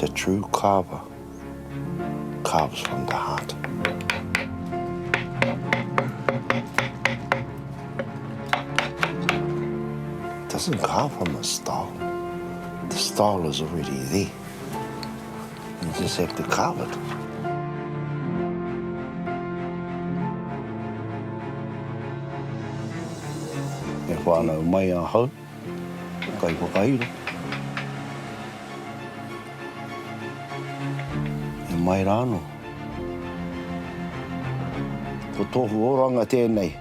The true carver carves from the heart. Doesn't carve from a style. The style is already there. You just have to carve it. E whānau mai a hau, kai whakairo. E mai rāno. Ko tohu oranga tēnei.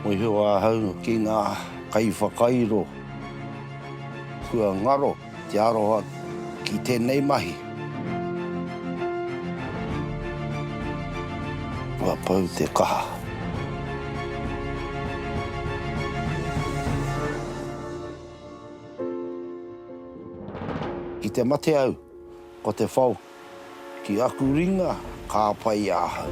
Oi hua hau ki ngā kai whakairo. Kua ngaro te aroha ki tēnei mahi. Wa pau te kaha. Ki te mate au, ko te whau, ki aku ringa, ka pai ahau.